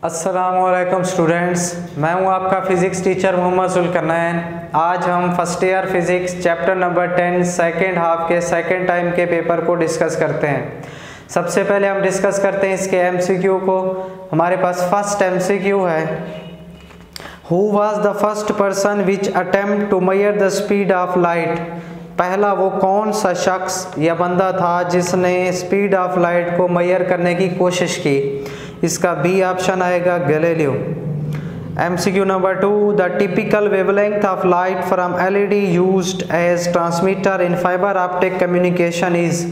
अस्सलामुअलैकुम स्टूडेंट्स, मैं हूं आपका फ़िज़िक्स टीचर मोहम्मद सुल्करनैन। आज हम first year physics chapter number 10 second half के सेकेंड टाइम के पेपर को डिस्कस करते हैं। सबसे पहले हम डिस्कस करते हैं इसके एमसीक्यू को। हमारे पास फर्स्ट एमसीक्यू है, who was the first person which attempt to measure the speed of light. पहला वो कौन सा शख्स या बंदा था जिसने स्पीड ऑफ लाइट को मेजर करने की कोशिश की। इसका बी ऑप्शन आएगा, Galileo. MCQ number 2, the typical wavelength of light from LED used as transmitter in fibre optic communication is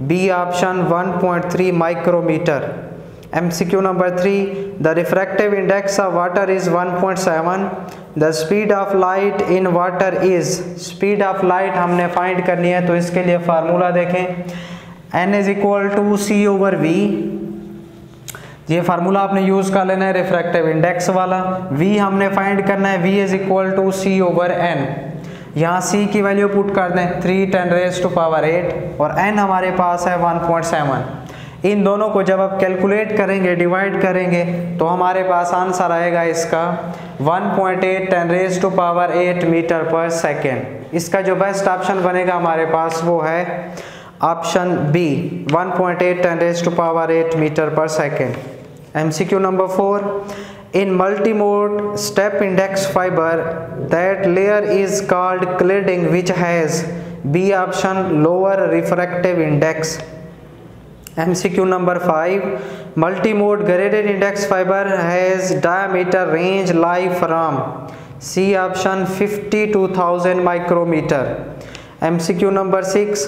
B option 1.3 micrometer. MCQ number 3, the refractive index of water is 1.7। The speed of light in water is, speed of light हमने find करनी है तो इसके लिए formula देखें, n is equal to c over v. ये formula आपने use कर लेना है रिफ्रैक्टिव इंडेक्स वाला। v हमने फाइंड करना है, v is equal to c over n। यहाँ c की वैल्यू पुट कर दें 3 10⁸ और n हमारे पास है 1.7। इन दोनों को जब आप कैलकुलेट करेंगे, डिवाइड करेंगे तो हमारे पास आंसर आएगा इसका 1.8 10⁸ मीटर पर सेकेंड। इसका जो बेस्ट ऑप्शन बनेगा हमारे पास वो है ऑप्शन बी 1.8 10⁸ मीटर पर second. MCQ number 4, in multimode step index fiber that layer is called cladding which has B option lower refractive index। MCQ number 5, multimode graded index fiber has diameter range lie from C option 50 to 1000 micrometer। MCQ number 6,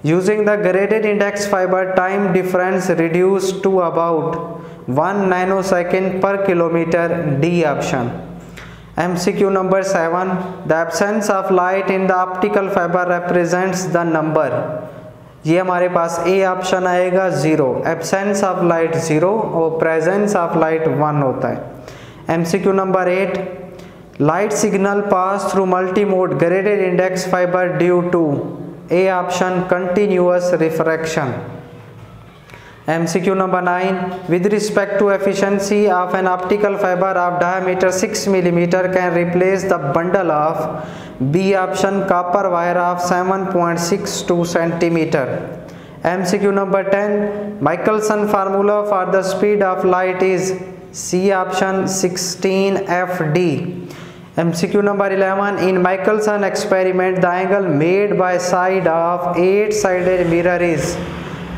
using the graded index fiber time difference reduced to about 1 nanosecond per kilometer, D option। MCQ number 7, the absence of light in the optical fiber represents the number। ये हमारे पास A option आएगा 0, absence of light 0 और presence of light 1 होता है। MCQ number 8, light signal pass through multimode graded index fiber due to A option continuous refraction। MCQ number 9, with respect to efficiency of an optical fiber of diameter 6 mm can replace the bundle of B option copper wire of 7.62 cm। MCQ number 10, Michelson formula for the speed of light is C option 16FD। MCQ number 11, in Michelson experiment the angle made by side of 8-sided mirror is,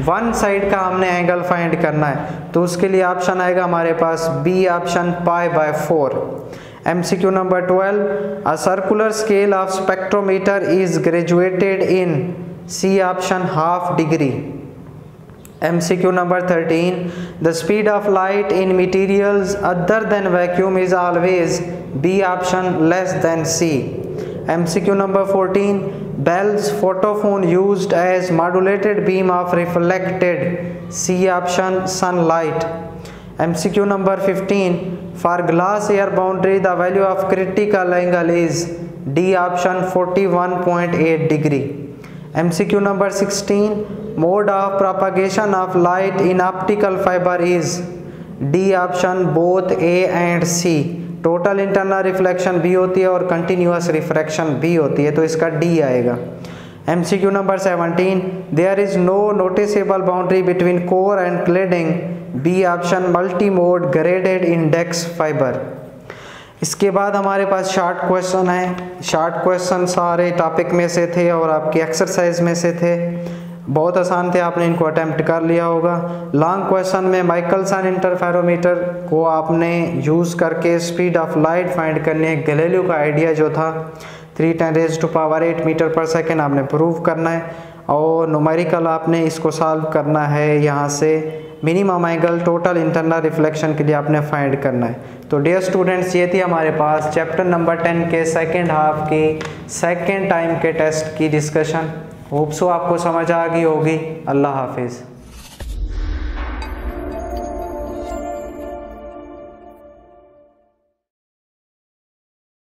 one side का हमने angle find करना है तो उसके लिए option आएगा हमारे पास बी ऑप्शन π/4। MCQ नंबर 12, a circular scale of spectrometer is graduated in C option ½ degree. MCQ number 13, the speed of light in materials other than vacuum is always B option less than C। MCQ number 14, Bell's photophone used as modulated beam of reflected C option sunlight। MCQ number 15, for glass air boundary the value of critical angle is D option 41.8 degree। MCQ number 16, mode of propagation of light in optical fiber is D option both A and C। Total internal reflection भी होती है और continuous refraction भी होती है तो इसका D आएगा। MCQ नंबर 17, there is no noticeable boundary between core and cladding, B option multi mode graded index fibre. इसके बाद हमारे पास शॉर्ट क्वेश्चन है। शॉर्ट क्वेश्चन सारे टॉपिक में से थे और आपकी एक्सरसाइज में से थे, बहुत आसान थे, आपने इनको अटेम्प्ट कर लिया होगा। लॉन्ग क्वेश्चन में माइकलसन इंटरफेरोमीटर को आपने यूज़ करके स्पीड ऑफ लाइट फाइंड करनी है। गैलीलियो का आइडिया जो था 3 10⁸ मीटर पर सेकेंड आपने प्रूव करना है और न्यूमेरिकल आपने इसको सॉल्व करना है। यहाँ से minimum angle total internal reflection के लिए आपने फाइंड करना है। तो डियर स्टूडेंट्स, ये थी हमारे पास चैप्टर नंबर 10 के सेकेंड हाफ के सेकेंड टाइम के टेस्ट की डिस्कशन। होप सो आपको समझ आ गई होगी। अल्लाह हाफिज़।